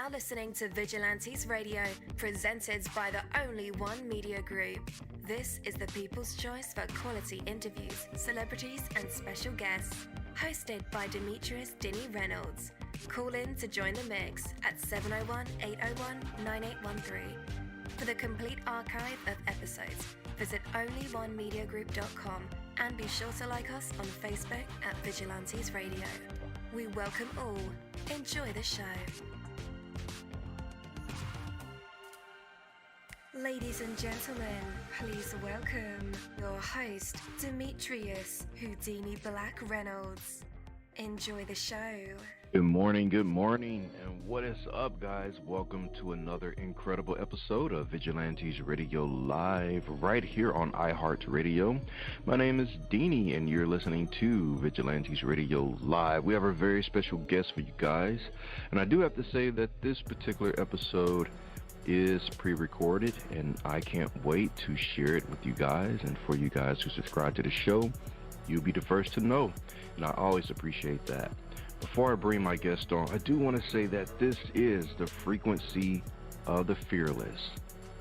now listening to Vigilantes Radio, presented by the Only One Media Group. This is the people's choice for quality interviews, celebrities, and special guests. Hosted by Demetria Buie. Call in to join the mix at 701-801-9813. For the complete archive of episodes, visit onlyonemediagroup.com and be sure to like us on Facebook at Vigilantes Radio. We welcome all. Enjoy the show. Ladies and gentlemen, please welcome your host, Demetrius Houdini Black Reynolds. Enjoy the show. Good morning, and what is up, guys? Welcome to another incredible episode of Vigilantes Radio Live, right here on iHeartRadio. My name is Deanie, and you're listening to Vigilantes Radio Live. We have a very special guest for you guys, and I do have to say that this particular episode is pre-recorded, and I can't wait to share it with you guys, and for you guys who subscribe to the show, you'll be the first to know, and I always appreciate that. Before I bring my guest on, I do want to say that this is the frequency of the fearless.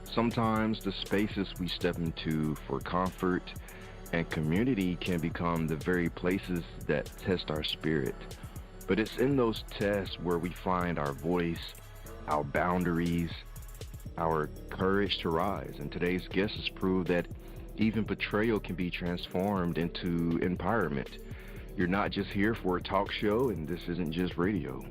Sometimes the spaces we step into for comfort and community can become the very places that test our spirit. But it's in those tests where we find our voice, our boundaries, our courage to rise. And today's guest has proved that even betrayal can be transformed into empowerment. You're not just here for a talk show, and this isn't just radio.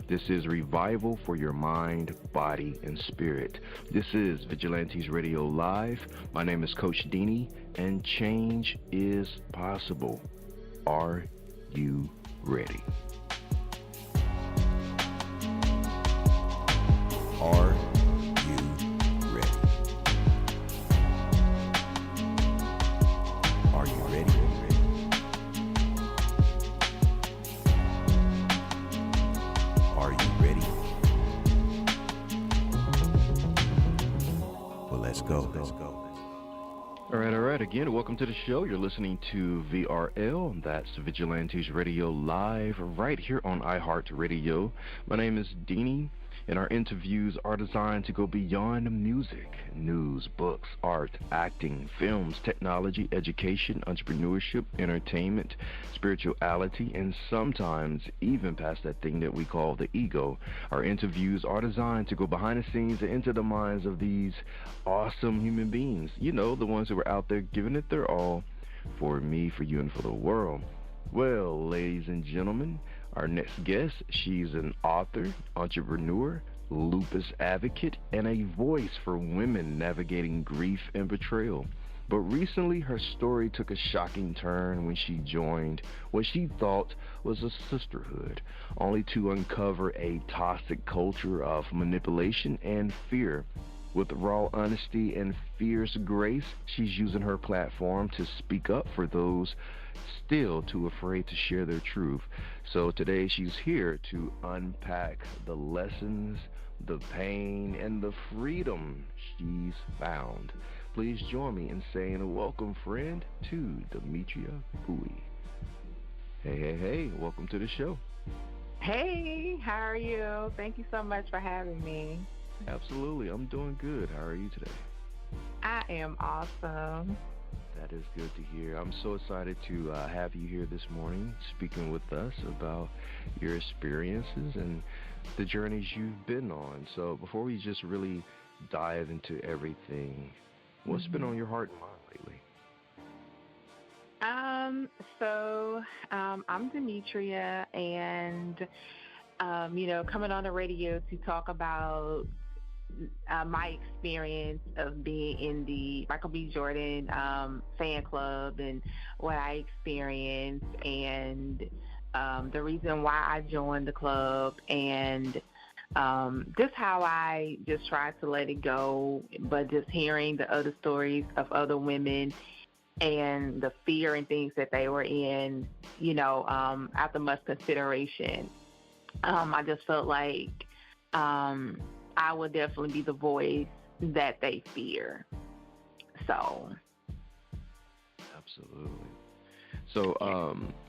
This is revival for your mind, body, and spirit. This is Vigilantes Radio Live. My name is Coach Deanie, and change is possible. Are you ready? Are you ready? Are you ready? Are you ready? Well, let's go. All right. Again, welcome to the show. You're listening to VRL. That's Vigilantes Radio Live, right here on iHeartRadio. My name is Deanie, and our interviews are designed to go beyond music, news, books, art, acting, films, technology, education, entrepreneurship, entertainment, spirituality, and sometimes even past that thing that we call the ego. Our interviews are designed to go behind the scenes and into the minds of these awesome human beings. You know, the ones who are out there giving it their all for me, for you, and for the world. Well, ladies and gentlemen, our next guest, she's an author, entrepreneur, lupus advocate, and a voice for women navigating grief and betrayal. But recently, her story took a shocking turn when she joined what she thought was a sisterhood, only to uncover a toxic culture of manipulation and fear. With raw honesty and fierce grace, she's using her platform to speak up for those still too afraid to share their truth. So today she's here to unpack the lessons, the pain, and the freedom she's found. Please join me in saying welcome, friend, to Demetria Buie. Hey, welcome to the show. Hey, how are you? Thank you so much for having me. Absolutely, I'm doing good. How are you today? I am awesome. That is good to hear. I'm so excited to have you here this morning speaking with us about your experiences and the journeys you've been on. So before we just really dive into everything, what's been on your heart and mind lately? I'm Demetria, and coming on the radio to talk about my experience of being in the Michael B. Jordan fan club and what I experienced, and the reason why I joined the club, and just how I just tried to let it go, but just hearing the other stories of other women and the fear and things that they were in, after much consideration. I just felt like I would definitely be the voice that they fear. So. Absolutely. So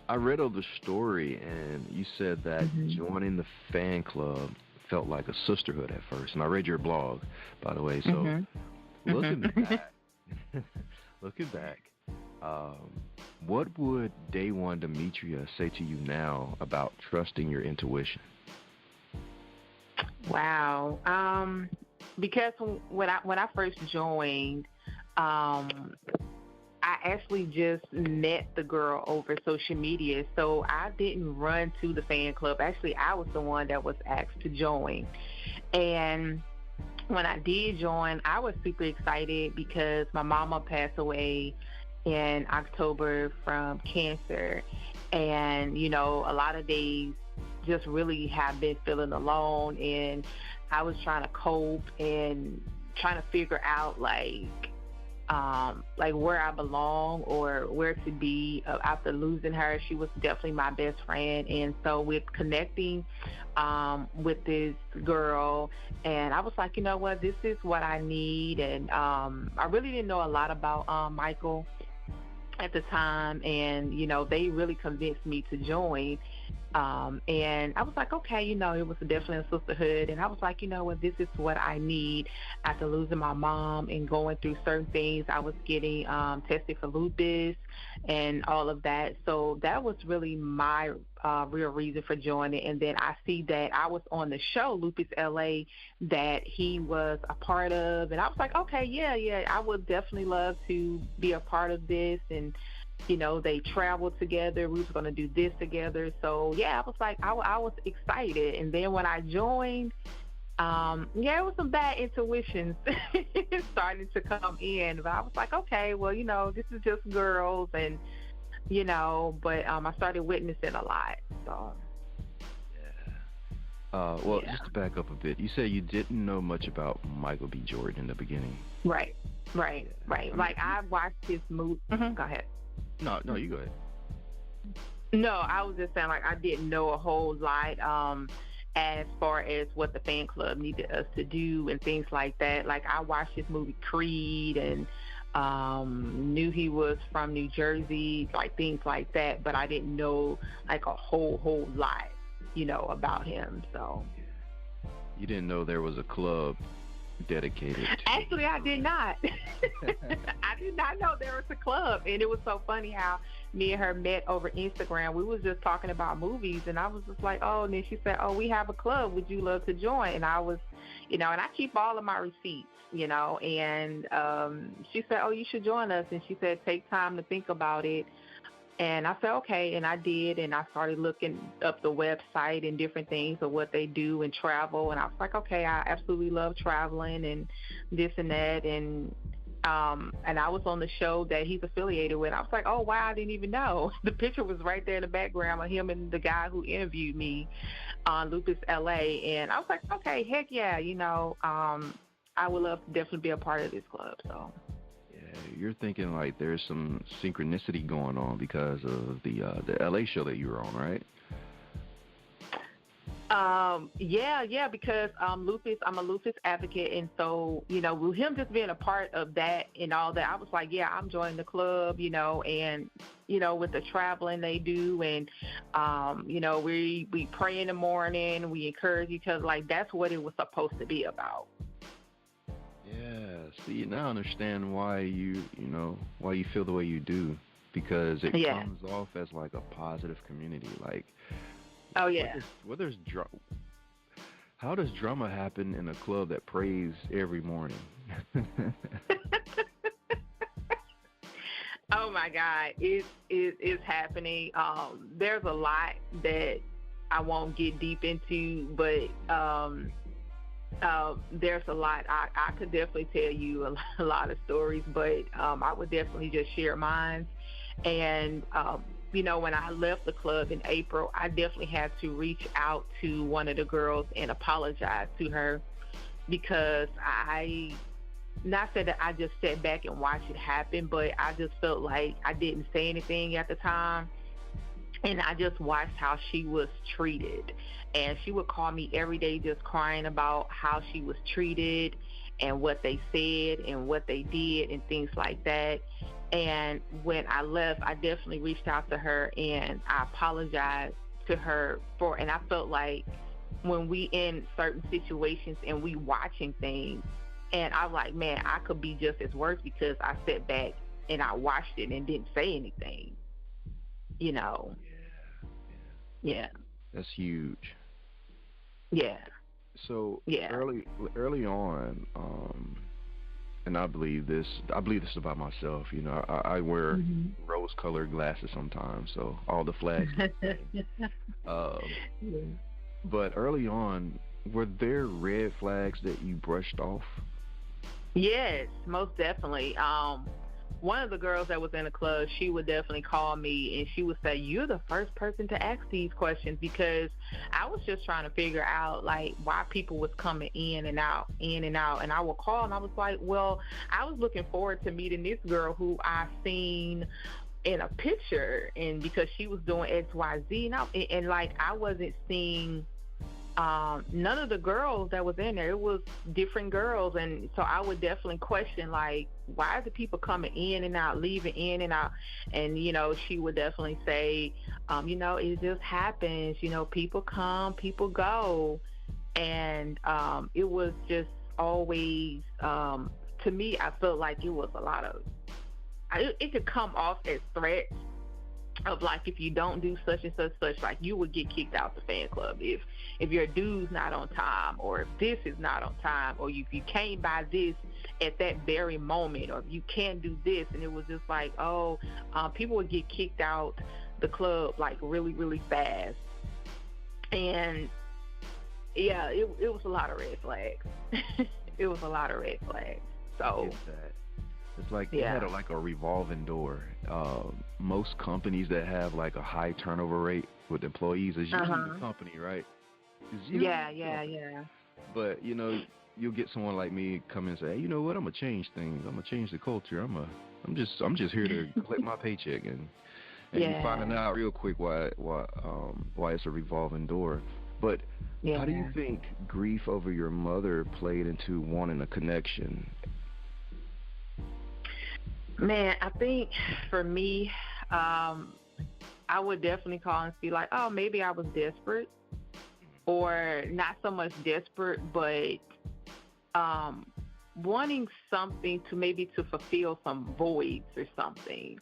I read of the story, and you said that joining the fan club felt like a sisterhood at first. And I read your blog, by the way. So looking back, looking back, what would day one Demetria say to you now about trusting your intuition? Wow. Because when I first joined, I actually just met the girl over social media, so I didn't run to the fan club. Actually, I was the one that was asked to join. And when I did join, I was super excited because my mama passed away in October from cancer. And, you know, a lot of days just really have been feeling alone, and I was trying to cope and trying to figure out like where I belong or where to be after losing her. She was definitely my best friend. And so with connecting with this girl, and I was like, you know what, this is what I need. And I really didn't know a lot about Michael at the time, and you know, they really convinced me to join. And I was like, okay, you know, it was definitely a sisterhood. And I was like, you know what, this is what I need. After losing my mom and going through certain things, I was getting tested for lupus and all of that. So that was really my real reason for joining. And then I see that I was on the show, Lupus LA, that he was a part of. And I was like, okay, yeah, I would definitely love to be a part of this. And you know, they traveled together. We was going to do this together. So, yeah, I was like, I was excited. And then when I joined, it was some bad intuitions starting to come in. But I was like, okay, well, you know, this is just girls. And, you know, but I started witnessing a lot. So. Just to back up a bit, you said you didn't know much about Michael B. Jordan in the beginning. Right. Like, I watched his movie. Go ahead. No, you go ahead. No, I was just saying, like, I didn't know a whole lot as far as what the fan club needed us to do and things like that. Like, I watched his movie Creed and knew he was from New Jersey, like things like that, but I didn't know, like, a whole lot, you know, about him. So you didn't know there was a club dedicated to... Actually, I did not. I did not know there was a club. And it was so funny how me and her met over Instagram. We was just talking about movies, and I was just like, oh, and then she said, oh, we have a club. Would you love to join? And I was, you know, and I keep all of my receipts, you know, and she said, oh, you should join us. And she said, take time to think about it. And I said, okay, and I did, and I started looking up the website and different things of what they do and travel, and I was like, okay, I absolutely love traveling and this and that, and I was on the show that he's affiliated with. I was like, oh, wow, I didn't even know. The picture was right there in the background of him and the guy who interviewed me on Lupus LA, and I was like, okay, heck yeah, you know, I would love to definitely be a part of this club, so... You're thinking like there's some synchronicity going on because of the LA show that you were on, right? Because lupus, I'm a lupus advocate, and so, you know, with him just being a part of that and all that, I was like, yeah, I'm joining the club, you know, and, you know, with the traveling they do, and, you know, we pray in the morning, we encourage each other, like that's what it was supposed to be about. Yeah, see, now I understand why you feel the way you do, because it comes off as like a positive community. Like, oh yeah, how does drama happen in a club that prays every morning? Oh my God, it's happening. There's a lot that I won't get deep into, but there's a lot. I could definitely tell you a lot of stories, but I would definitely just share mine. And, you know, when I left the club in April, I definitely had to reach out to one of the girls and apologize to her, because not said that I just sat back and watched it happen, but I just felt like I didn't say anything at the time. And I just watched how she was treated. And she would call me every day just crying about how she was treated and what they said and what they did and things like that. And when I left, I definitely reached out to her and I apologized to her and I felt like when we in certain situations and we watching things, and I'm like, man, I could be just as worse because I sat back and I watched it and didn't say anything. You know. Yeah. That's huge. Yeah. So yeah. early on, and I believe this about myself. You know, I wear rose-colored glasses sometimes, so all the flags. But early on, were there red flags that you brushed off? Yes, most definitely. One of the girls that was in the club, she would definitely call me and she would say, "You're the first person to ask these questions," because I was just trying to figure out like why people was coming in and out. And I would call and I was like, well, I was looking forward to meeting this girl who I seen in a picture, and because she was doing XYZ, and like I wasn't seeing none of the girls that was in there. It was different girls, and so I would definitely question like, why are the people coming in and out, leaving in and out? And you know, she would definitely say, you know, it just happens. You know, people come, people go, and it was just always to me, I felt like it was a lot of. It could come off as threats of like, if you don't do such and such, like you would get kicked out the fan club if your dude's not on time, or if this is not on time, or if you can't buy this at that very moment, or if you can't do this. And it was just like, people would get kicked out the club like really, really fast. And yeah, it was a lot of red flags. It was a lot of red flags. So it's like they had a revolving door. Most companies that have like a high turnover rate with employees is usually the company, right? Yeah. But you know, you'll get someone like me come in and say, "Hey, you know what? I'm gonna change things. I'm gonna change the culture. I'm just here to collect my paycheck." And you're finding out real quick why it's a revolving door. But how do you think grief over your mother played into wanting a connection? Man, I think for me, I would definitely call and be like, oh, maybe I was desperate, or not so much desperate, but wanting something to fulfill some voids or something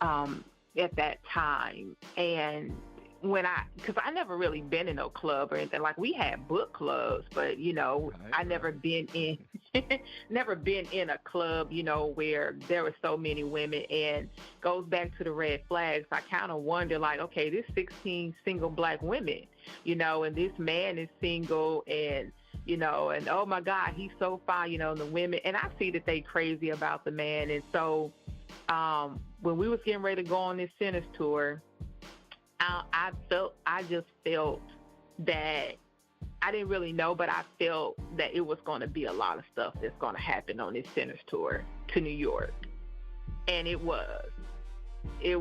at that time. And because I never really been in no club or anything. Like, we had book clubs, but you know, I never been in a club, you know, where there were so many women. And goes back to the red flags. I kind of wonder, like, okay, this 16 single black women, you know, and this man is single, and you know, and oh my God, he's so fine, you know, and the women, and I see that they crazy about the man. And so when we was getting ready to go on this Sinners tour, I just felt that I didn't really know, but I felt that it was going to be a lot of stuff that's going to happen on this Sinners tour to New York, and it was a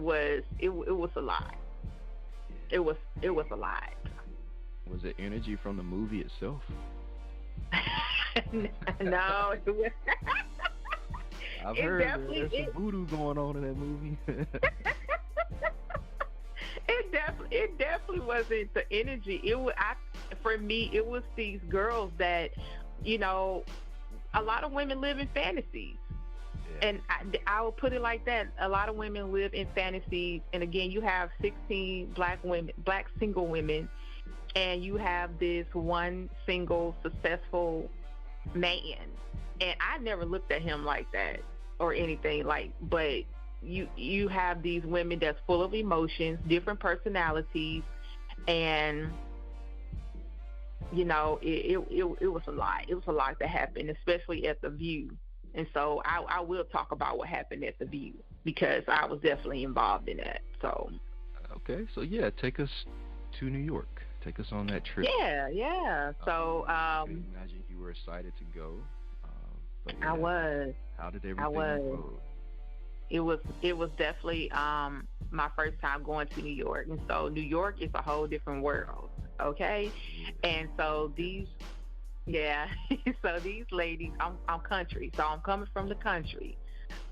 lot. It was a lot. Was it energy from the movie itself? No, it was. I've heard there's some voodoo going on in that movie. It definitely wasn't the energy. For me, it was these girls that, you know, a lot of women live in fantasies. Yeah. And I will put it like that. A lot of women live in fantasies. And again, you have 16 black single women, and you have this one single successful man. And I never looked at him like that or anything but you have these women that's full of emotions, different personalities, and you know, it was a lot. It was a lot that happened, especially at the View. And so I will talk about what happened at the View, because I was definitely involved in that. So okay, so yeah, take us to New York. Take us on that trip. Yeah. So I imagine you were excited to go. But yeah, I was. How did everything unfold? It was definitely my first time going to New York, and so New York is a whole different world, okay? And so these ladies, I'm country, so I'm coming from the country.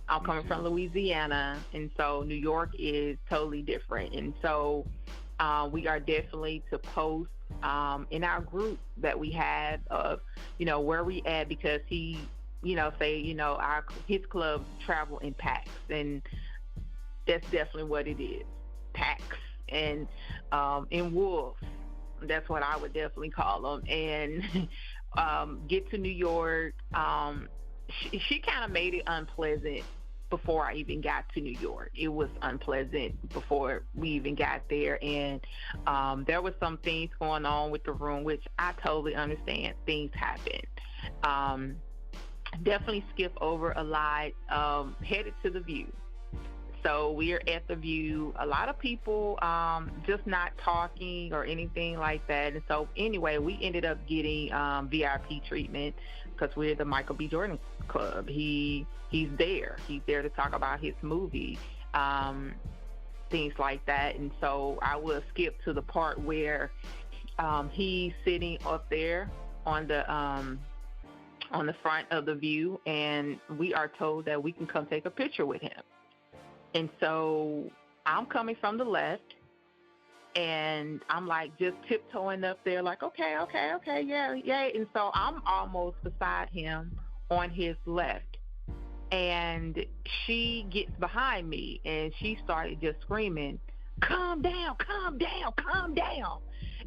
I'm coming from Louisiana, and so New York is totally different. And so we are definitely to post in our group that we had of, where we at, because he, his club travel in packs, and that's definitely what it is, packs, and in wolves. That's what I would definitely call them. And get to New York. She kind of made it unpleasant before I even got to New York. It was unpleasant before we even got there, and there was some things going on with the room, which I totally understand. Things happen. Definitely skip over a lot. Headed to the View. So we are at the View. A lot of people just not talking or anything like that. And so anyway, we ended up getting VIP treatment because we're the Michael B. Jordan Club. He's there. He's there to talk about his movie, things like that. And so I will skip to the part where he's sitting up there on the front of the View, and we are told that we can come take a picture with him. And so I'm coming from the left, and I'm like just tiptoeing up there like, okay, yeah. And so I'm almost beside him on his left. And she gets behind me, and she started just screaming, calm down.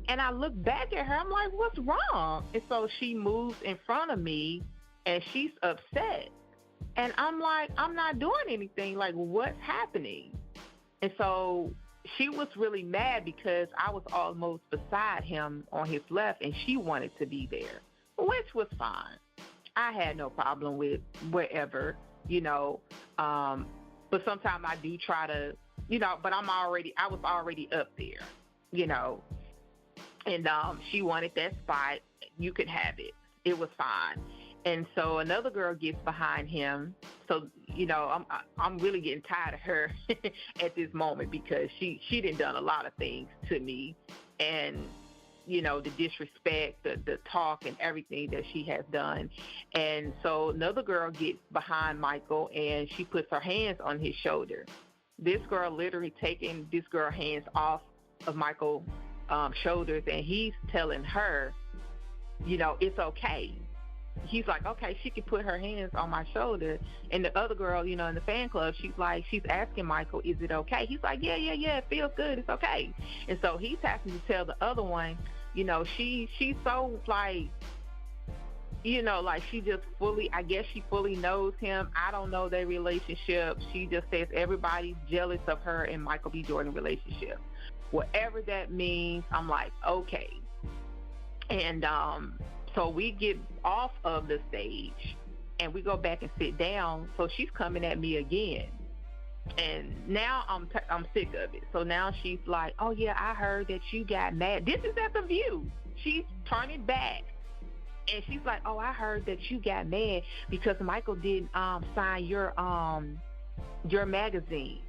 And I look back at her. I'm like, what's wrong? And so she moves in front of me, and she's upset. And I'm like, I'm not doing anything. Like, what's happening? And so she was really mad because I was almost beside him on his left, and she wanted to be there, which was fine. I had no problem with wherever, but sometimes I do try to, but I was already up there, and she wanted that spot. You could have it. It was fine. And so another girl gets behind him. So, I'm really getting tired of her at this moment because she done a lot of things to me, and, the disrespect, the talk and everything that she has done. And so another girl gets behind Michael, and she puts her hands on his shoulder. This girl literally taking this girl's hands off of Michael's shoulders, and he's telling her, it's okay. He's like, okay, she can put her hands on my shoulder. And the other girl, in the fan club, she's asking Michael, is it okay? He's like, yeah, it feels good. It's okay. And so he's having to tell the other one, she's so like, like she just she fully knows him. I don't know their relationship. She just says everybody's jealous of her and Michael B. Jordan relationship. Whatever that means, I'm like, okay. And, so we get off of the stage, and we go back and sit down. So she's coming at me again, and now I'm sick of it. So now she's like, "Oh yeah, I heard that you got mad." This is at the View. She's turning back, and she's like, "Oh, I heard that you got mad because Michael didn't sign your magazine."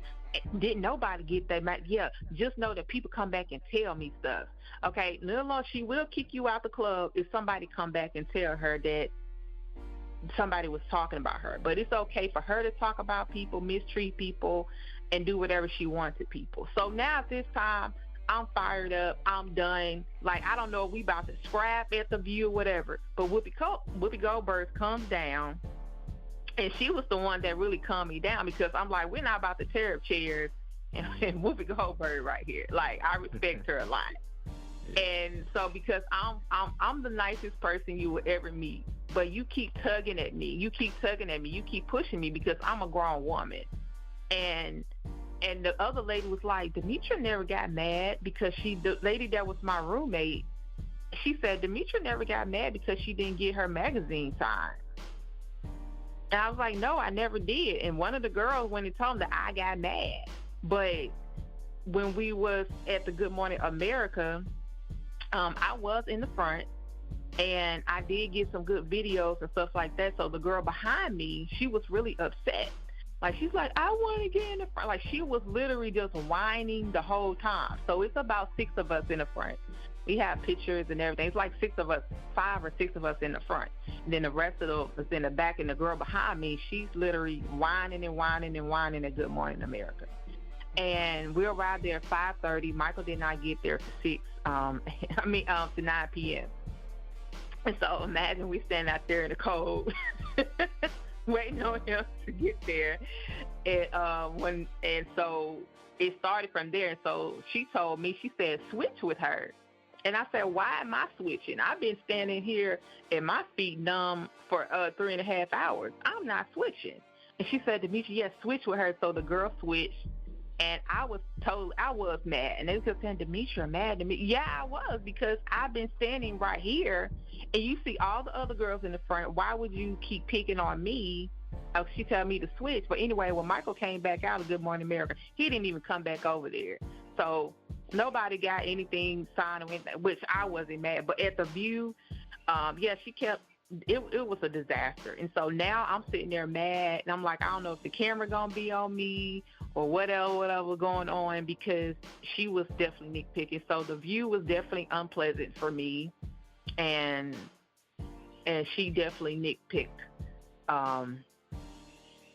Didn't nobody get that? Yeah, just know that people come back and tell me stuff. Okay, little Lord, she will kick you out the club if somebody come back and tell her that somebody was talking about her. But it's okay for her to talk about people, mistreat people, and do whatever she wants to people. So now at this time, I'm fired up. I'm done. Like, I don't know if we about to scrap at the View or whatever. But Whoopi Goldberg comes down. And she was the one that really calmed me down because I'm like, we're not about to tear up chairs and Whoopi Goldberg right here. Like, I respect her a lot. And so because I'm the nicest person you would ever meet, but you keep tugging at me. You keep pushing me because I'm a grown woman. And the other lady was like, Demetria never got mad because the lady that was my roommate, she said Demetria never got mad because she didn't get her magazine signed. And I was like, no, I never did. And one of the girls, when he told me that I got mad. But when we was at the Good Morning America, I was in the front, and I did get some good videos and stuff like that. So the girl behind me, she was really upset. Like, she's like, I want to get in the front. Like, she was literally just whining the whole time. So it's about 6 of us in the front. We have pictures and everything. It's like 6 of us, 5 or 6 of us in the front. And then the rest of us in the back, and the girl behind me, she's literally whining at Good Morning America. And we arrived there at 5:30. Michael did not get there for 6. To 9 p.m. And so imagine we stand out there in the cold, waiting on him to get there. And so it started from there. And so she told me, she said, switch with her. And I said, why am I switching? I've been standing here and my feet numb for 3.5 hours. I'm not switching. And she said, Demetria, yes, switch with her. So the girl switched. And I was mad. And they kept saying, Demetria, mad at me. Yeah, I was, because I've been standing right here, and you see all the other girls in the front. Why would you keep picking on me? She told me to switch. But anyway, when Michael came back out of Good Morning America, he didn't even come back over there. So nobody got anything signed or anything, which I wasn't mad. But at the View, she kept, it was a disaster. And so now I'm sitting there mad, and I'm like, I don't know if the camera going to be on me or whatever going on, because she was definitely nitpicking. So the View was definitely unpleasant for me, and she definitely nitpicked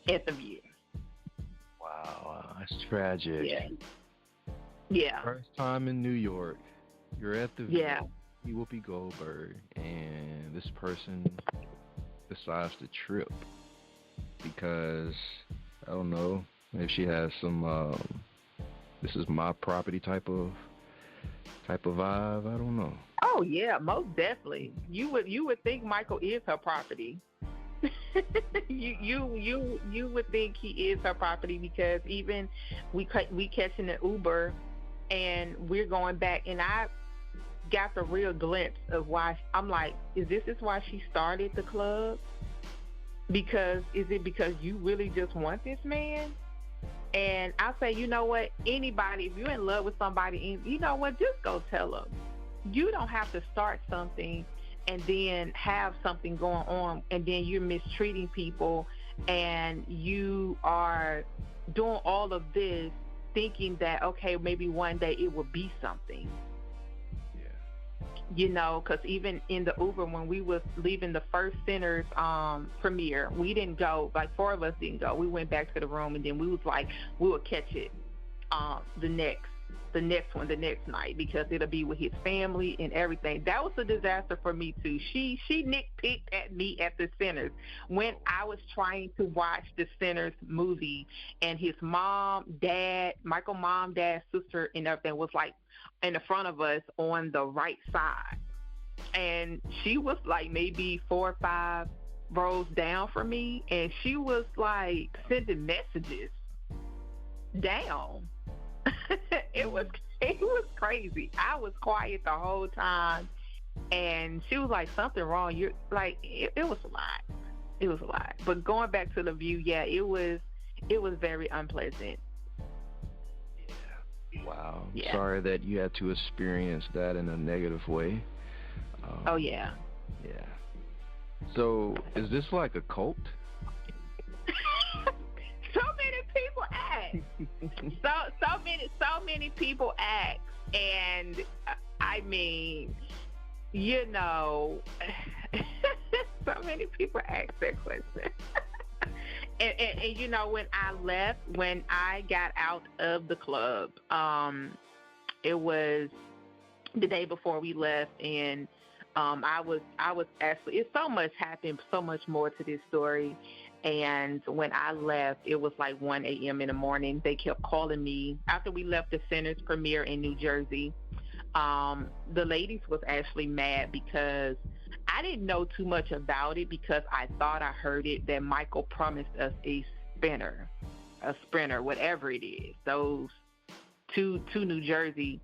at the View. Wow, that's tragic. Yeah. First time in New York, you're at the View. Yeah. Whoopi Goldberg, and this person decides to trip because, I don't know, if she has some this is my property type of vibe. I don't know. Oh yeah, most definitely. You would think Michael is her property. you would think he is her property, because even we catching an Uber and we're going back, and I got the real glimpse of why. I'm like, is this why she started the club? Because is it because you really just want this man? And I say, you know what? Anybody, if you're in love with somebody, you know what? Just go tell them. You don't have to start something and then have something going on, and then you're mistreating people, and you are doing all of this thinking that, okay, maybe one day it will be something. You know, because even in the Uber, when we was leaving the first Center's premiere, we didn't go, like 4 of us didn't go. We went back to the room, and then we was like, we will catch it the next night, because it'll be with his family and everything. That was a disaster for me too. She nitpicked at me at the Center's when I was trying to watch the Center's movie, and his mom, dad, Michael mom, dad, sister, and everything was like in the front of us on the right side, and she was like maybe 4 or 5 rows down from me, and she was like sending messages down. It was crazy. I was quiet the whole time, and she was like, something wrong. You're like, it was a lot. It was a lot. But going back to the View, yeah, it was very unpleasant. Wow. Yeah. Sorry that you had to experience that in a negative way. Oh yeah. Yeah. So is this like a cult? So many people ask. so many people ask, and I mean, you know, so many people ask that question. And you know, when I got out of the club, it was the day before we left, and I was actually, it's so much happened, so much more to this story. And when I left, it was like 1 a.m. in the morning. They kept calling me after we left the Center's premiere in New Jersey. The ladies was actually mad because I didn't know too much about it, because I thought I heard it that Michael promised us a sprinter, whatever it is, those to New Jersey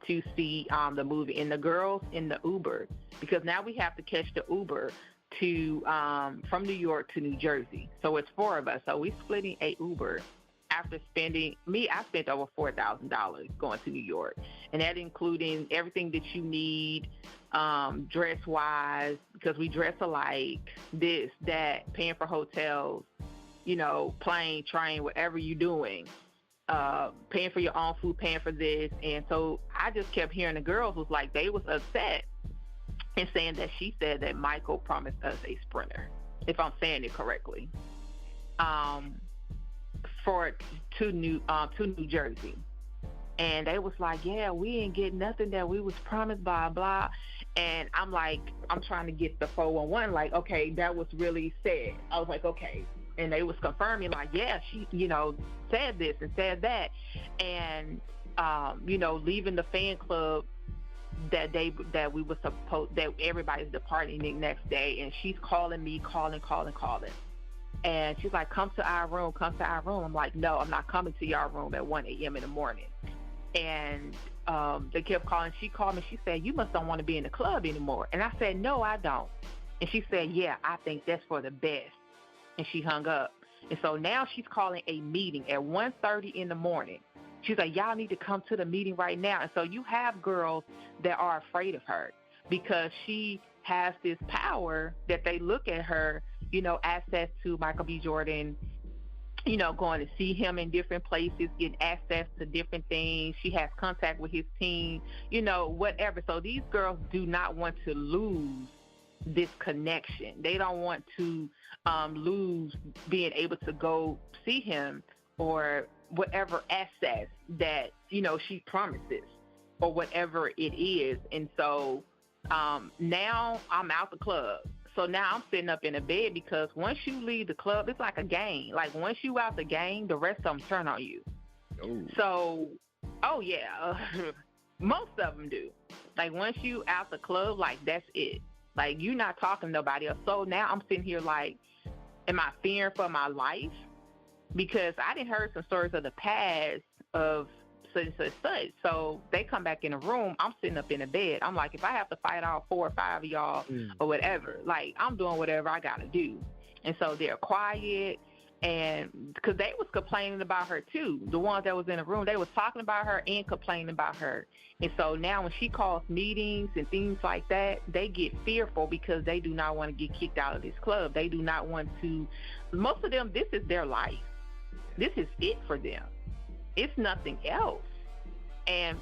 to see the movie, and the girls in the Uber, because now we have to catch the Uber to from New York to New Jersey. So it's 4 of us. So we're splitting a Uber. After I spent over $4,000 going to New York, and that including everything that you need, dress-wise, because we dress alike, this, that, paying for hotels, you know, plane, train, whatever you're doing, paying for your own food, paying for this. And so I just kept hearing the girls was like, they was upset and saying that she said that Michael promised us a sprinter, if I'm saying it correctly. to New Jersey. And they was like, yeah, we ain't get nothing that we was promised, blah, blah. And I'm like, I'm trying to get the 411, like, okay, that was really said. I was like, okay. And they was confirming, like, yeah, she, said this and said that. And, leaving the fan club that day that we were supposed, that everybody's departing the next day. And she's calling me, calling. And she's like, come to our room. I'm like, no, I'm not coming to your room at 1 a.m. in the morning. And they kept calling. She called me. She said, you must don't want to be in the club anymore. And I said, no, I don't. And she said, yeah, I think that's for the best. And she hung up. And so now she's calling a meeting at 1:30 in the morning. She's like, y'all need to come to the meeting right now. And so you have girls that are afraid of her because she has this power that they look at her, access to Michael B. Jordan, going to see him in different places, getting access to different things. She has contact with his team, whatever. So these girls do not want to lose this connection. They don't want to lose being able to go see him or whatever access that, she promises or whatever it is. And so now I'm out the club. So now I'm sitting up in a bed because once you leave the club, it's like a game. Like once you out the game, the rest of them turn on you. Oh. So, most of them do. Like once you out the club, like that's it. Like you're not talking to nobody else. So now I'm sitting here like, am I fearing for my life? Because I didn't heard some stories of the past of such. So they come back in the room. I'm sitting up in the bed. I'm like, if I have to fight all 4 or 5 of y'all or whatever, like I'm doing whatever I got to do. And so they're quiet. And because they was complaining about her too. The ones that was in the room, they was talking about her and complaining about her. And so now when she calls meetings and things like that, they get fearful because they do not want to get kicked out of this club. They do not want to. Most of them, this is their life. This is it for them. It's nothing else. And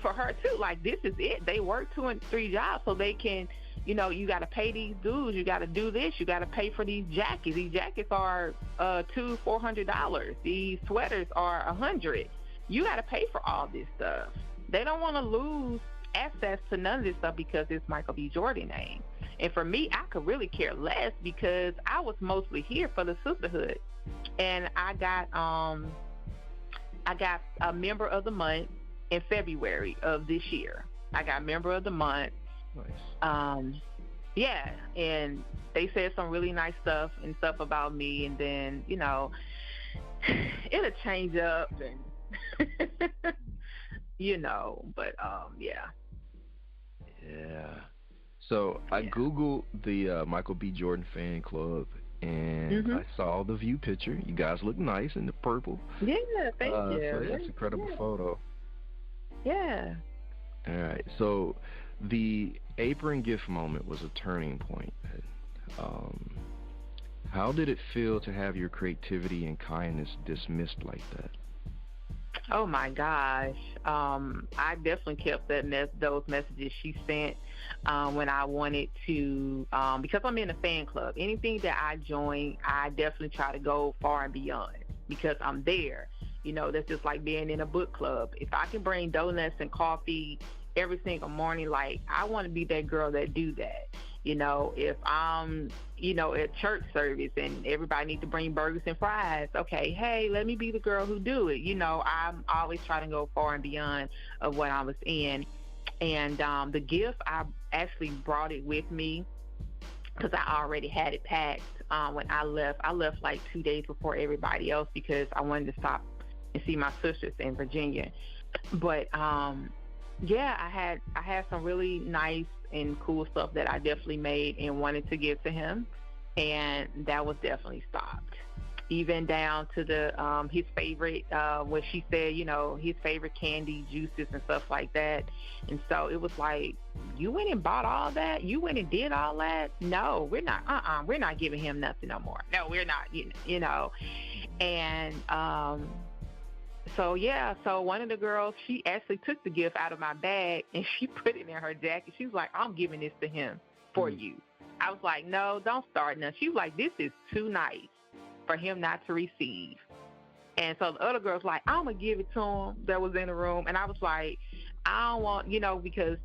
for her too, like this is it. They work 2 and 3 jobs so they can, you got to pay these dues. You got to do this. You got to pay for these jackets. These jackets are $400. These sweaters are $100. You got to pay for all this stuff. They don't want to lose access to none of this stuff because it's Michael B. Jordan name. And for me, I could really care less because I was mostly here for the sisterhood. And I got a member of the month in February of this year. I got member of the month. Nice. And they said some really nice stuff about me, and then it'll change up, and but yeah. So I googled the Michael B. Jordan fan club, and I saw the view picture. You guys look nice in the purple. Yeah, thank you. So that's an incredible photo. Yeah. All right. So the apron gift moment was a turning point. How did it feel to have your creativity and kindness dismissed like that? Oh my gosh. I definitely kept those messages she sent when I wanted to, because I'm in a fan club. Anything that I join, I definitely try to go far and beyond because I'm there. That's just like being in a book club. If I can bring donuts and coffee every single morning, like I want to be that girl that do that. If I'm, at church service and everybody needs to bring burgers and fries, okay, hey, let me be the girl who do it. I'm always trying to go far and beyond of what I was in. And the gift, I actually brought it with me because I already had it packed when I left. I left like 2 days before everybody else because I wanted to stop and see my sisters in Virginia. But I had some really nice and cool stuff that I definitely made and wanted to give to him, and that was definitely stopped. Even down to the his favorite, what she said, his favorite candy, juices and stuff like that. And so it was like, you went and bought all that? You went and did all that? No, we're not. We're not giving him nothing no more. No, we're not. And so one of the girls, she actually took the gift out of my bag and she put it in her jacket. She was like, I'm giving this to him for you. I was like, no, don't start nothing. She was like, this is too nice for him not to receive. And so the other girl's like, I'm going to give it to him that was in the room. And I was like, I don't want, because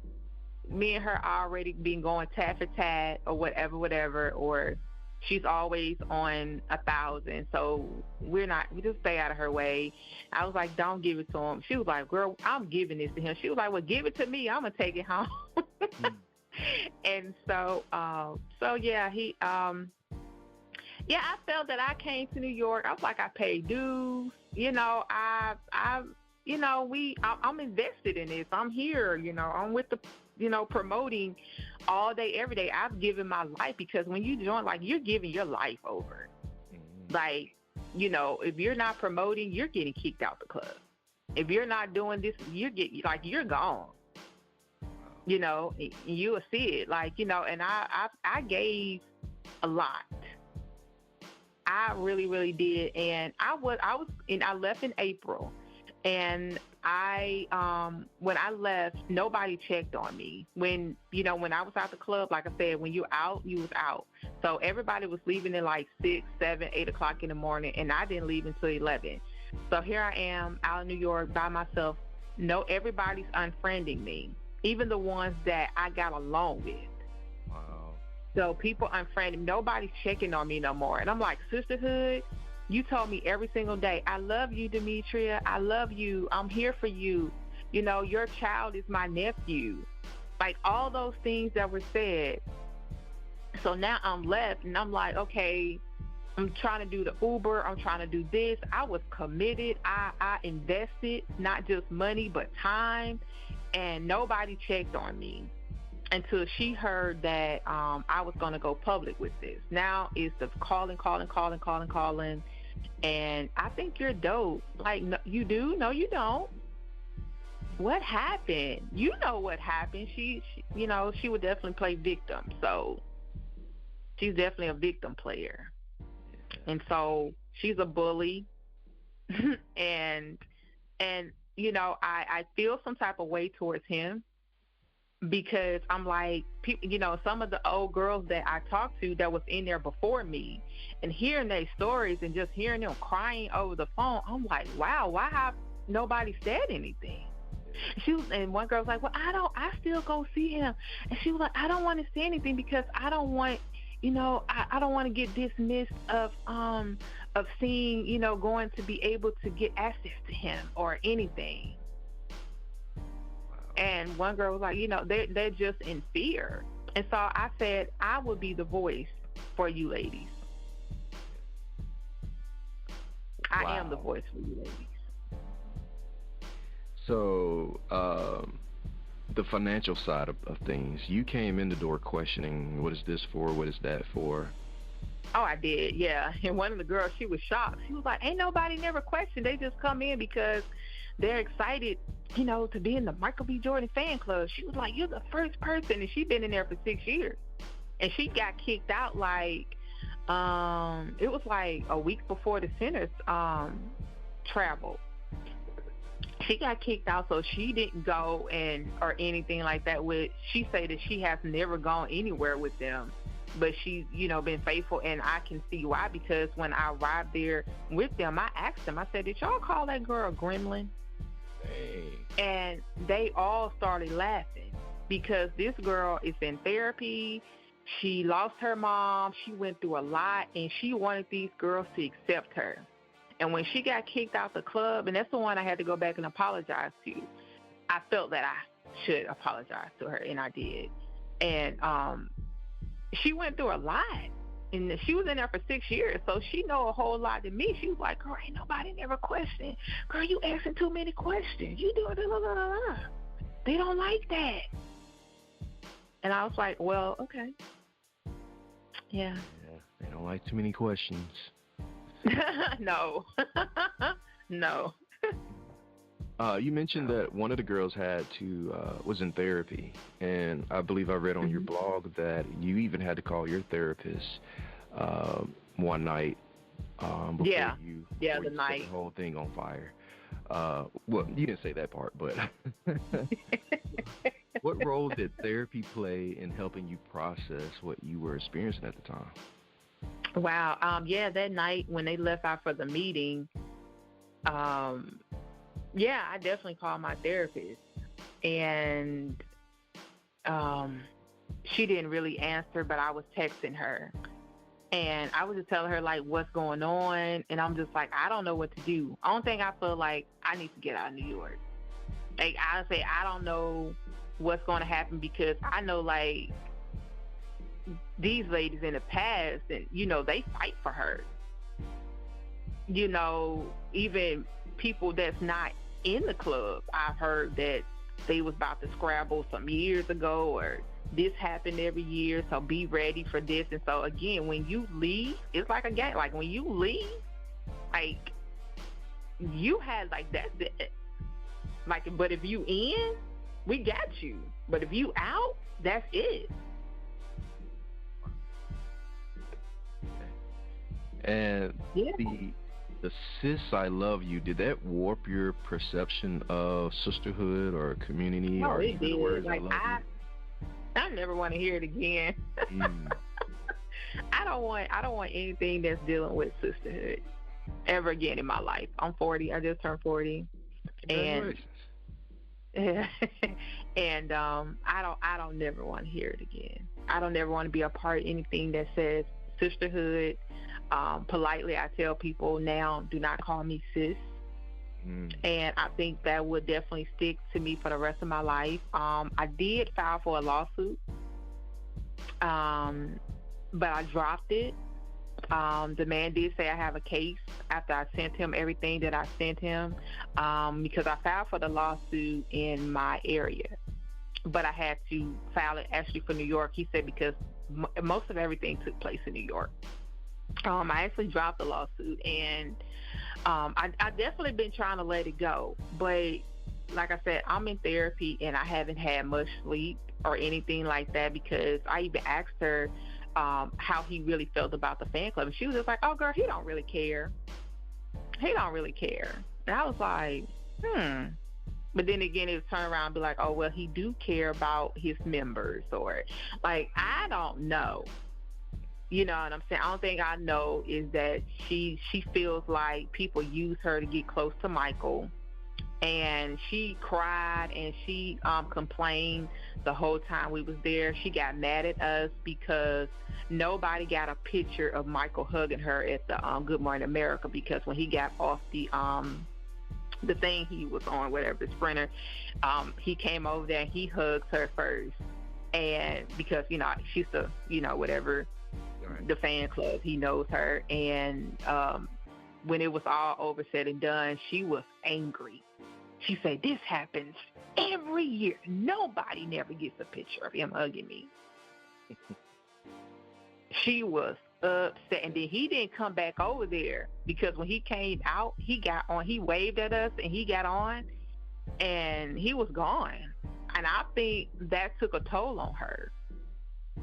me and her already been going tat for tat or whatever, or she's always on 1,000. So we just stay out of her way. I was like, don't give it to him. She was like, girl, I'm giving this to him. She was like, well, give it to me. I'm going to take it home. And so yeah, I felt that I came to New York. I was like, I paid dues. I'm invested in this. I'm here. I'm with the, promoting all day, every day. I've given my life, because when you join, like, you're giving your life over. Mm-hmm. Like, if you're not promoting, you're getting kicked out the club. If you're not doing this, you're gone. You'll see it, and I gave a lot. I really, really did. And I left in April, and when I left, nobody checked on me. When I was out the club, like I said, when you're out, you was out. So everybody was leaving at like 6, 7, 8 o'clock in the morning, and I didn't leave until 11. So here I am out in New York by myself. No, everybody's unfriending me, even the ones that I got along with. Wow. So people unfriending, nobody's checking on me no more. And I'm like, sisterhood, you told me every single day, I love you, Demetria. I love you. I'm here for you. Your child is my nephew. Like, all those things that were said. So now I'm left, and I'm like, okay, I'm trying to do the Uber. I'm trying to do this. I was committed. I invested not just money, but time. And nobody checked on me until she heard that I was going to go public with this. Now it's the calling. And I think you're dope. Like, no, you do? No, you don't. What happened? You know what happened. She would definitely play victim. So she's definitely a victim player. And so she's a bully. and I feel some type of way towards him, because I'm like, some of the old girls that I talked to that was in there before me, and hearing their stories and just hearing them crying over the phone, I'm like, wow, why have nobody said anything? And one girl was like, well, I still go see him. And she was like, I don't want to say anything because I don't want, I don't want to get dismissed of seeing, going to be able to get access to him or anything. And one girl was like, they're just in fear. And so I said, I will be the voice for you ladies. Wow. I am the voice for you ladies. So, the financial side of things, you came in the door questioning, what is this for? What is that for? Oh, I did, yeah. And one of the girls, she was shocked. She was like, ain't nobody never questioned. They just come in because they're excited, to be in the Michael B. Jordan fan club. She was like, you're the first person. And she'd been in there for 6 years. And she got kicked out it was like a week before the Sinners traveled. She got kicked out, so she didn't go or anything like that. She said that she has never gone anywhere with them, but she's been faithful, and I can see why, because when I arrived there with them, I asked them. I said, "Did y'all call that girl a gremlin?" Hey. And they all started laughing, because this girl is in therapy. She lost her mom. She went through a lot, and she wanted these girls to accept her. And when she got kicked out the club, and that's the one I had to go back and apologize to, I felt that I should apologize to her, and I did. And she went through a lot. And she was in there for 6 years, so she know a whole lot to me. She was like, girl, ain't nobody never questioned. Girl, you asking too many questions. You do it. They don't like that. And I was like, well, okay. Yeah. They don't like too many questions. No. No. You mentioned that one of the girls was in therapy, and I believe I read on your blog that you even had to call your therapist one night before you set the whole thing on fire. Well, you didn't say that part, but what role did therapy play in helping you process what you were experiencing at the time? Wow. That night when they left out for the meeting, yeah, I definitely called my therapist, and she didn't really answer, but I was texting her. And I was just telling her, like, what's going on. And I'm just like, I don't know what to do. Only thing I feel like I need to get out of New York. Like, I say, I don't know what's going to happen because I know, like, these ladies in the past, and, you know, they fight for her. You know, even people that's not in the club, I've heard that they was about to scrabble some years ago, or this happened every year, so be ready for this. And so again, when you leave, it's like a game. Like when you leave, like you had like that's it. Like, but if you in, we got you. But if you out, that's it. And the sis I love you, did that warp your perception of sisterhood or community? No, or it did. words, Like I never want to hear it again. I don't want anything that's dealing with sisterhood ever again in my life. I'm 40. I just turned 40. And and I don't never want to hear it again. I don't ever want to be a part of anything that says sisterhood. Politely, I tell people now, do not call me sis. And I think that would definitely stick to me for the rest of my life. I did file for a lawsuit, but I dropped it. The man did say I have a case after I sent him everything that I sent him, because I filed for the lawsuit in my area, but I had to file it actually for New York. He said because most of everything took place in New York. I actually dropped the lawsuit, and I definitely been trying to let it go. But like I said, I'm in therapy, and I haven't had much sleep or anything like that because I even asked her how he really felt about the fan club. And she was just like, oh, girl, he don't really care. He don't really care. And I was like, But then again, it would turn around and be like, oh, well, he do care about his members, or like, I don't know. You know what I'm saying? I don't think I know is that she feels like people use her to get close to Michael. And she cried and she complained the whole time we was there. She got mad at us because nobody got a picture of Michael hugging her at the Good Morning America, because when he got off the thing he was on, whatever, the sprinter, he came over there and he hugs her first. And because, you know, she's the, you know, whatever, the fan club, he knows her. And when it was all over, said and done, she was angry. She said, this happens every year. Nobody never gets a picture of him hugging me. She was upset. And then he didn't come back over there, because when he came out, he got on, he waved at us and he got on and he was gone. And I think that took a toll on her.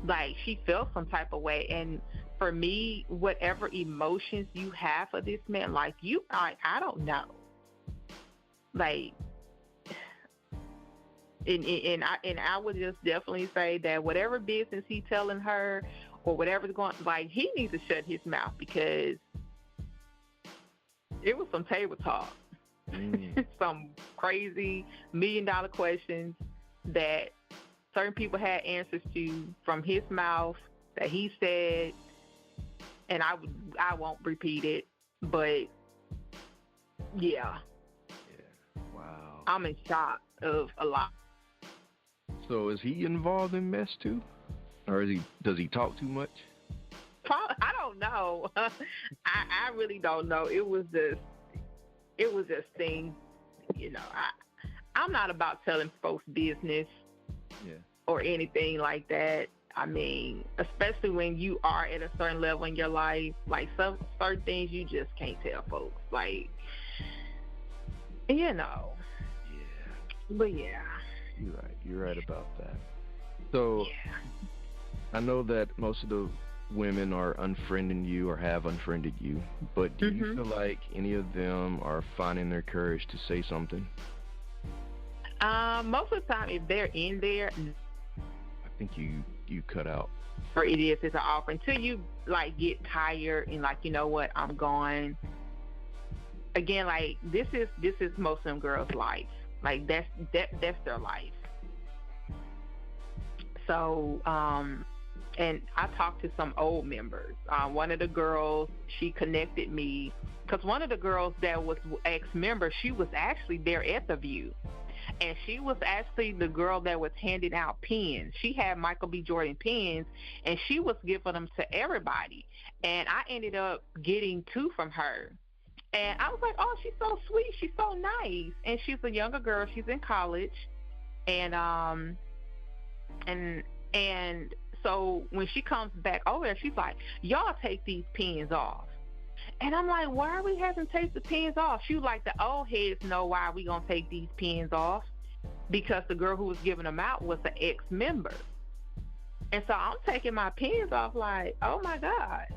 Like, she felt some type of way. And for me, whatever emotions you have for this man, like, I don't know. Like, and I would just definitely say that whatever business he telling her or whatever's going, like, he needs to shut his mouth, because it was some table talk, some crazy $1 million questions that certain people had answers to from his mouth that he said, and I won't repeat it, but yeah. Wow. I'm in shock of a lot. So is he involved in mess too? Or does he talk too much? I don't know. I really don't know. It was just things, you know. I'm not about telling folks business or anything like that. I mean, especially when you are at a certain level in your life, like some certain things you just can't tell folks. Like, you know. Yeah. But yeah. You're right about that. So I know that most of the women are unfriending you or have unfriended you, but do you feel like any of them are finding their courage to say something? Most of the time, if they're in there, I think you cut out. Or it's an offer until you like get tired and like, you know what, I'm going. again, like this is most of them girls' life. Like that's their life. So, and I talked to some old members. One of the girls, she connected me because one of the girls that was ex-member, she was actually there at the View. And she was actually the girl that was handing out pens. She had Michael B. Jordan pens, and she was giving them to everybody. And I ended up getting 2 from her. And I was like, oh, she's so sweet. She's so nice. And she's a younger girl. She's in college. And so when she comes back over there, she's like, y'all take these pens off. And I'm like, why are we having to take the pens off? She was like, the old heads know why we going to take these pens off, because the girl who was giving them out was an ex-member. And so I'm taking my pens off like, oh, my gosh.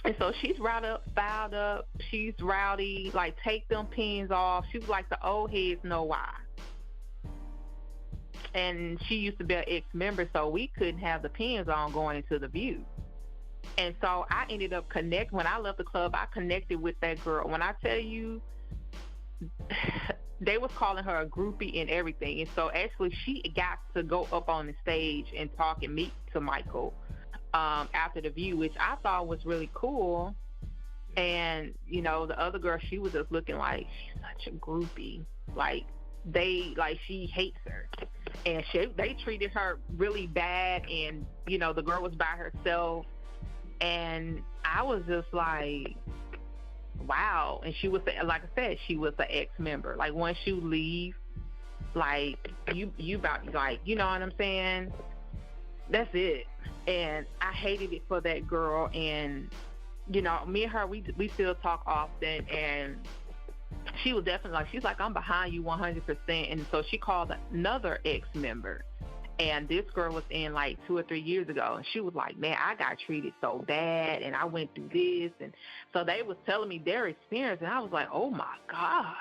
And so she's fouled up. She's rowdy, like, take them pens off. She was like, the old heads know why. And she used to be an ex-member, so we couldn't have the pens on going into the View. And so I ended up when I left the club, I connected with that girl. When I tell you, they was calling her a groupie and everything. And so actually she got to go up on the stage and talk and meet to Michael after the View, which I thought was really cool. And, you know, the other girl, she was just looking like she's such a groupie. She hates her. And they treated her really bad. And, you know, the girl was by herself. And I was just like, wow. And she was, like I said, she was an ex-member. Like, once you leave, like, you about, like, you know what I'm saying? That's it. And I hated it for that girl. And, you know, me and her, we still talk often. And she was definitely like, she's like, I'm behind you 100%. And so she called another ex-member. And this girl was in like 2 or 3 years ago, and she was like, man, I got treated so bad, and I went through this. And so they was telling me their experience, and I was like, oh, my gosh.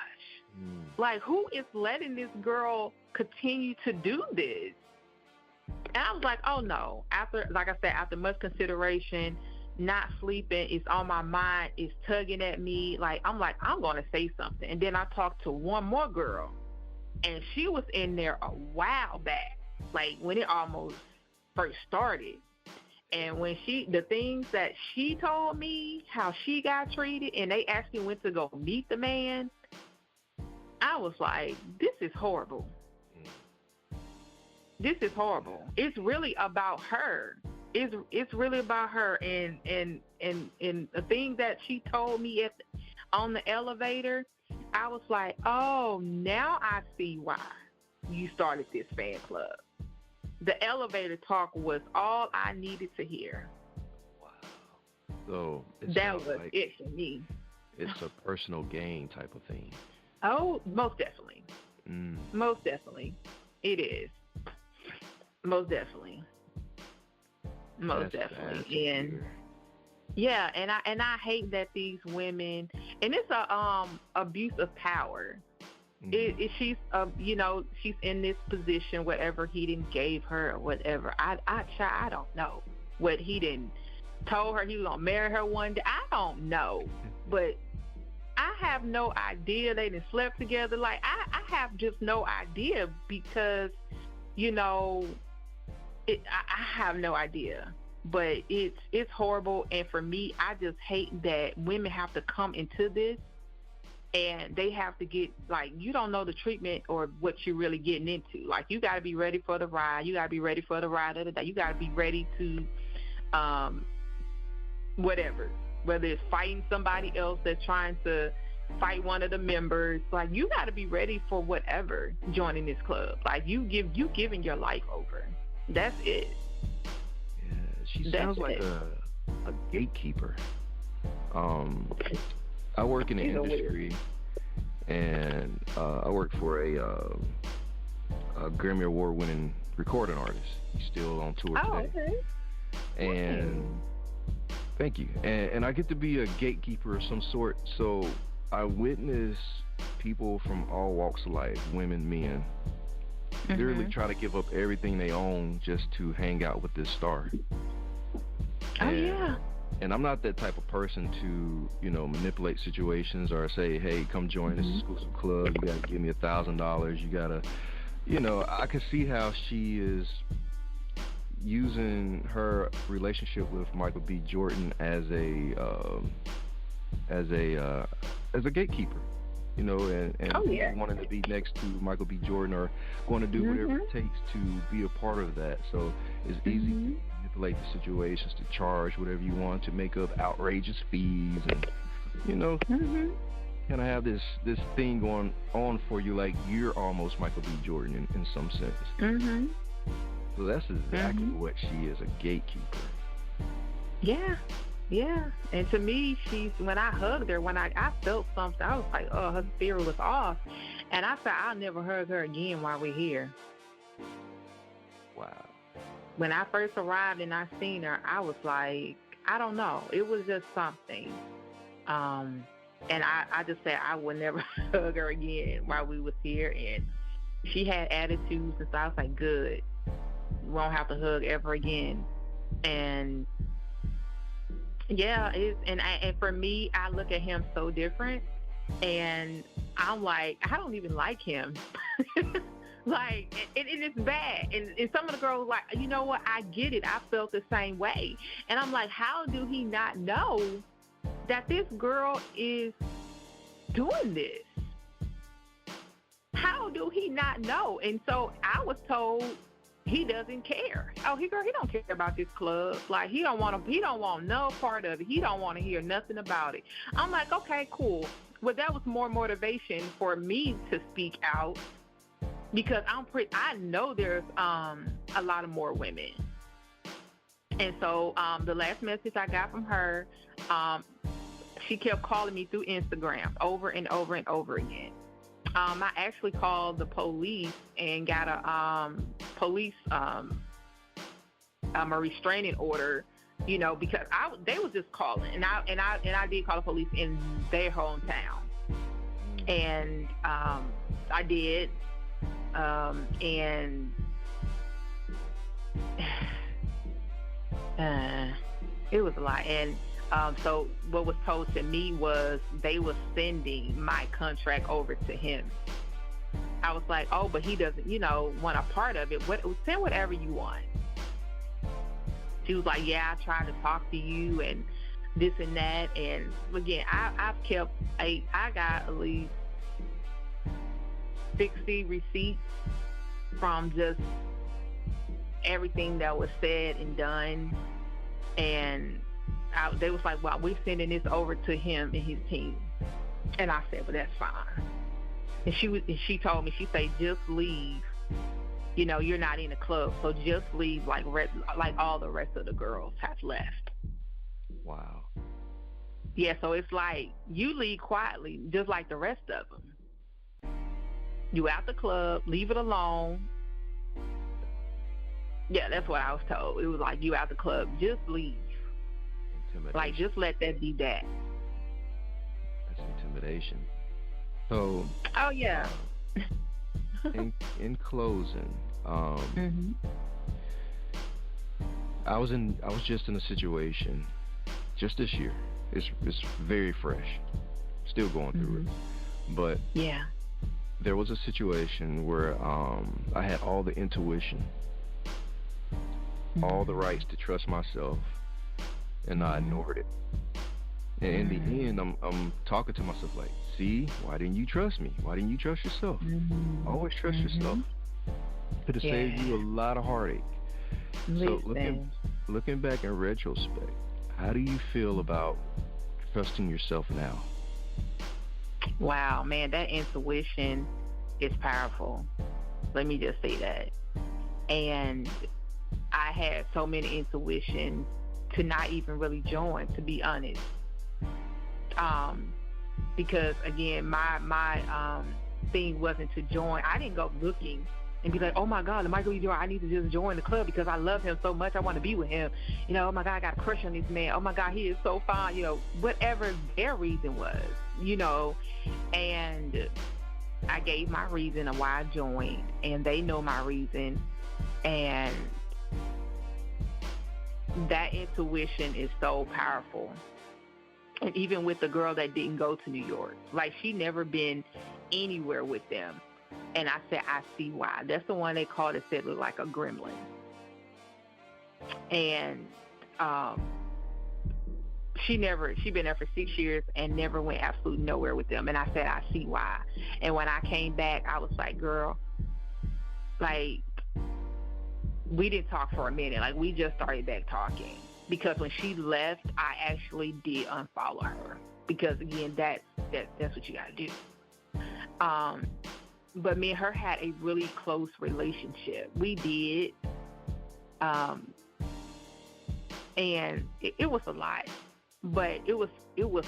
Like, who is letting this girl continue to do this? And I was like, oh, no. After much consideration, not sleeping, it's on my mind, it's tugging at me. Like, I'm going to say something. And then I talked to one more girl, and she was in there a while back. Like, when it almost first started. And when the things that she told me, how she got treated, and they actually went to go meet the man, I was like, this is horrible. This is horrible. It's really about her. It's really about her. And the thing that she told me on the elevator, I was like, oh, now I see why you started this fan club. The elevator talk was all I needed to hear. Wow. So that was like it for me. It's a personal gain type of thing. Oh, most definitely. Most definitely. It is. Most definitely. Most definitely. And yeah, and I hate that these women, and it's a abuse of power. She's she's in this position, whatever he didn't gave her or whatever. I don't know what he didn't told her he was gonna marry her one day. I don't know, but I have no idea they didn't slept together. Like I have just no idea because I have no idea. But it's horrible, and for me, I just hate that women have to come into this. And they have to get, like, you don't know the treatment or what you're really getting into. Like, you got to be ready for the ride. You got to be ready for the ride of the day. You got to be ready to whatever. Whether it's fighting somebody else that's trying to fight one of the members. Like, you got to be ready for whatever joining this club. Like, you giving your life over. That's it. Yeah, she sounds like a gatekeeper. I work in the industry, and I work for a Grammy Award-winning recording artist. He's still on tour today. Okay. And thank you. And I get to be a gatekeeper of some sort. So I witness people from all walks of life, women, men, literally try to give up everything they own just to hang out with this star. Oh, yeah. And I'm not that type of person to, manipulate situations or say, hey, come join this exclusive club. You got to give me $1,000. You got to, I can see how she is using her relationship with Michael B. Jordan as a gatekeeper, and wanting to be next to Michael B. Jordan or going to do whatever it takes to be a part of that. So it's easy to manipulate the situations, to charge whatever you want, to make up outrageous fees, and kind of have this thing going on for you like you're almost Michael B. Jordan in some sense. So that's exactly what she is, a gatekeeper. Yeah. Yeah. And to me, when I hugged her, when I felt something, I was like, oh, her spirit was off. And I said, I'll never hug her again while we're here. Wow. When I first arrived and I seen her, I was like, I don't know. It was just something. And I just said I would never hug her again while we was here. And she had attitudes, and so I was like, good. We won't have to hug ever again. And yeah, and for me, I look at him so different, and I'm like, I don't even like him. Like, and it's bad. And some of the girls like, you know what? I get it. I felt the same way. And I'm like, how do he not know that this girl is doing this? How do he not know? And so I was told he doesn't care. Oh, he don't care about this club. Like, he don't want no part of it. He don't want to hear nothing about it. I'm like, okay, cool. Well, that was more motivation for me to speak out, because I know there's a lot of more women. And so the last message I got from her, she kept calling me through Instagram over and over and over again. I actually called the police and got a restraining order, because they was just calling, and I did call the police in their hometown, and I did, and it was a lot. And so what was told to me was they were sending my contract over to him. I was like, oh, but he doesn't, want a part of it. Send whatever you want. She was like, yeah, I tried to talk to you and this and that. And again, I got at least 60 receipts from just everything that was said and done. And they was like, well, we're sending this over to him and his team. And I said, well, that's fine. And she told me, she said, just leave. You're not in the club, so just leave like all the rest of the girls have left. Wow. Yeah, so it's like you leave quietly, just like the rest of them. You out the club, leave it alone. Yeah, that's what I was told. It was like, you out the club, just leave. Like, just let that be that. That's intimidation. So. Oh yeah. In closing, I was just in a situation just this year. It's very fresh, still going through it. But yeah, there was a situation where I had all the intuition, all the rights to trust myself, and I ignored it. And in the end, I'm talking to myself like, see, why didn't you trust me? Why didn't you trust yourself? Always trust yourself. Could have saved you a lot of heartache. So looking back in retrospect, how do you feel about trusting yourself now? Wow, man, that intuition is powerful. Let me just say that. And I had so many intuitions to not even really join, to be honest. Because again, my thing wasn't to join. I didn't go looking and be like, oh my God, Michael B. Jordan, I need to just join the club because I love him so much. I want to be with him. Oh my God, I got a crush on this man. Oh my God, he is so fine. Whatever their reason was, and I gave my reason of why I joined, and they know my reason. And that intuition is so powerful. And even with the girl that didn't go to New York, like she never been anywhere with them. And I said, I see why. That's the one they called it, said looked like a gremlin. And she been there for 6 years and never went absolutely nowhere with them. And I said, I see why. And when I came back, I was like, girl, like, we didn't talk for a minute. Like, we just started back talking. Because when she left, I actually did unfollow her. Because, again, that's what you got to do. But me and her had a really close relationship. We did. And it was a lot. But it was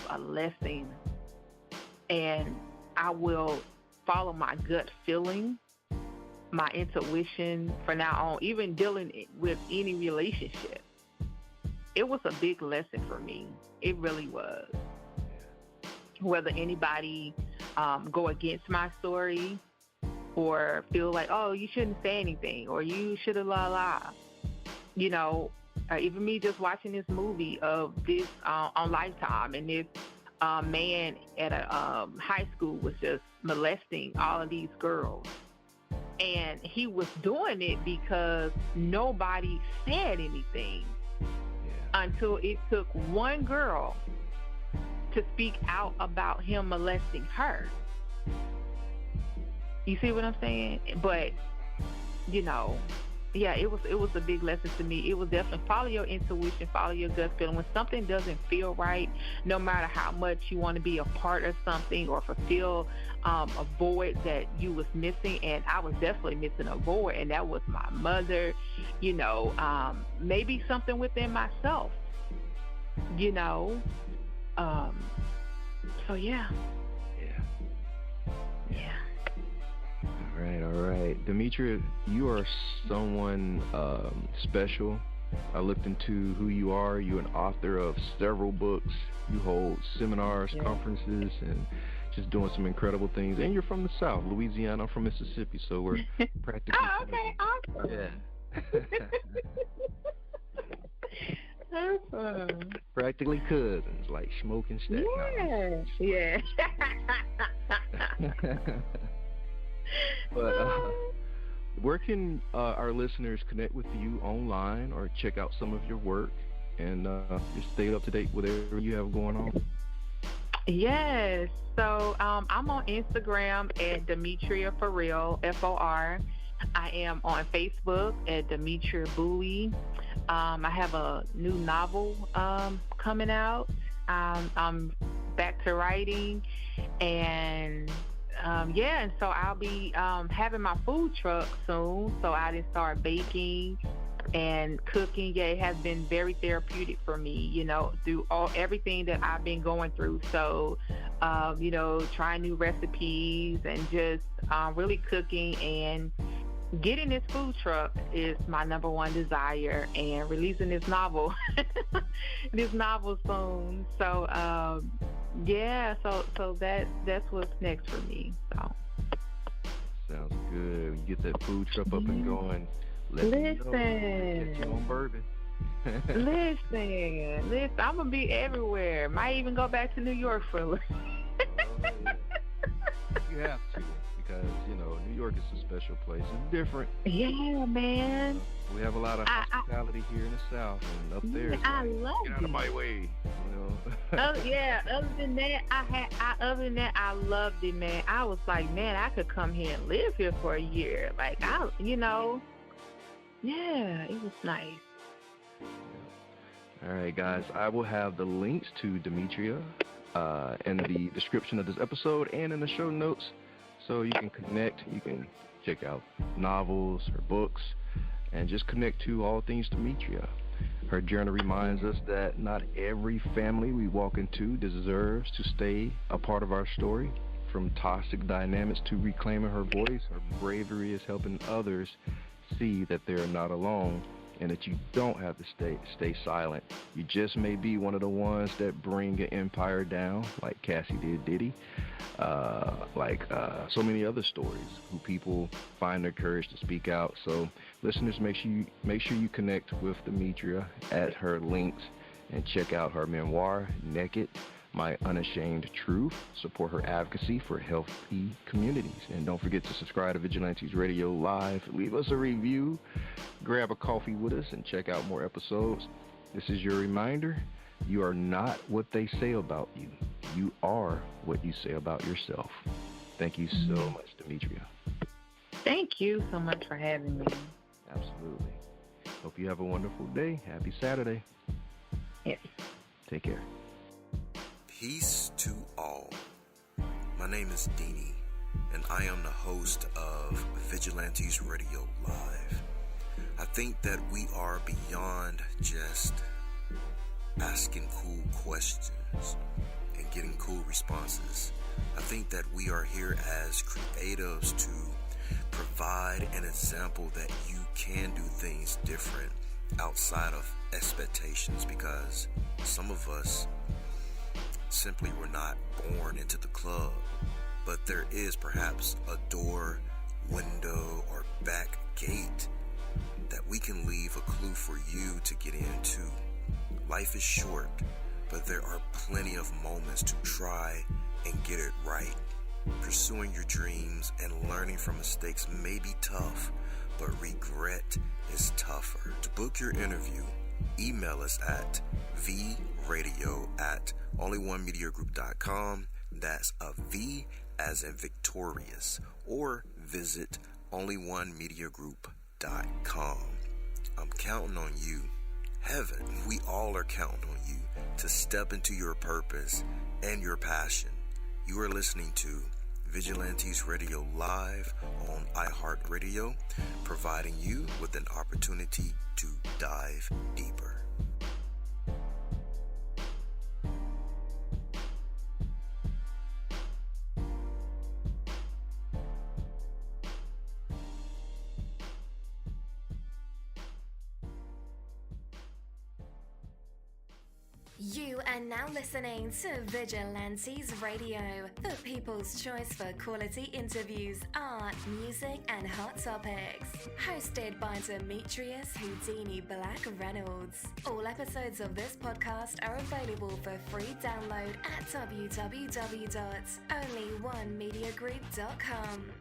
a lesson. And I will follow my gut feeling, my intuition from now on, even dealing with any relationship. It was a big lesson for me. It really was. Whether anybody go against my story or feel like, oh, you shouldn't say anything or you should have la. You know, even me just watching this movie of this on Lifetime, and this man at a high school was just molesting all of these girls. And he was doing it because nobody said anything. Until it took one girl to speak out about him molesting her. You see what I'm saying? But, you know, yeah, it was a big lesson to me. It was definitely follow your intuition, follow your gut feeling. When something doesn't feel right, no matter how much you want to be a part of something or fulfill a void that you was missing, and I was definitely missing a void, and that was my mother, you know, maybe something within myself, you know. So yeah. All right. Demetria, you are someone special. I looked into who you are. You're an author of several books. You hold seminars, conferences, and just doing some incredible things. And you're from the South, Louisiana. I'm from Mississippi, so we're practically awesome. Awesome. Practically cousins, like Smoke and Stack. Yeah. But where can our listeners connect with you online or check out some of your work and just stay up to date with whatever you have going on? Yes. So I'm on Instagram at Demetria For Real, FOR. I am on Facebook at Demetria Buie. I have a new novel coming out. I'm back to writing, and and so I'll be having my food truck soon. So I didn't start baking and cooking. Yeah, it has been very therapeutic for me, you know, through everything that I've been going through. So, you know, trying new recipes and just really cooking, and getting this food truck is my number one desire, and releasing this novel, soon. So, so that's what's next for me. So. Sounds good. You get that food truck up and going. Let me know. Get you on bourbon. Listen, I'm gonna be everywhere. Might even go back to New York for a little. You have to, because you know New York is a special place. It's different. Yeah, man. We have a lot of hospitality here in the South, and up there, it's I like, love get out of my way. You know. Other than that, I loved it, man. I was like, man, I could come here and live here for a year. Like, you know, yeah, it was nice. All right, guys, I will have the links to Demetria in the description of this episode and in the show notes, so you can connect. You can check out novels or books and just connect to all things Demetria. Her journey reminds us that not every family we walk into deserves to stay a part of our story. From toxic dynamics to reclaiming her voice, her bravery is helping others see that they're not alone, and that you don't have to stay silent. You just may be one of the ones that bring an empire down, like Cassie did Diddy, like so many other stories who people find their courage to speak out. So Listeners, make sure you connect with Demetria at her links and check out her memoir, Naked, My Unashamed Truth. Support her advocacy for healthy communities. And don't forget to subscribe to Vigilantes Radio Live. Leave us a review. Grab a coffee with us and check out more episodes. This is your reminder. You are not what they say about you. You are what you say about yourself. Thank you so much, Demetria. Thank you so much for having me. Absolutely. Hope you have a wonderful day. Happy Saturday. Yes. Take care. Peace to all. My name is Deanie, and I am the host of Vigilantes Radio Live. I think that we are beyond just asking cool questions and getting cool responses. I think that we are here as creatives to provide an example that you can do things different outside of expectations, because some of us simply were not born into the club, but there is perhaps a door, window, or back gate that we can leave a clue for you to get into. Life is short, but there are plenty of moments to try and get it right. Pursuing your dreams and learning from mistakes may be tough, but regret is tougher. To book your interview, email us at vradio@onlyonemediagroup.com. That's a V as in victorious. Or visit onlyonemediagroup.com. I'm counting on you. Heaven, we all are counting on you to step into your purpose and your passion. You are listening to Vigilantes Radio Live on iHeartRadio, providing you with an opportunity to dive deeper. You are now listening to Vigilantes Radio, the people's choice for quality interviews, art, music, and hot topics. Hosted by Demetrius Houdini Black Reynolds. All episodes of this podcast are available for free download at www.onlyonemediagroup.com.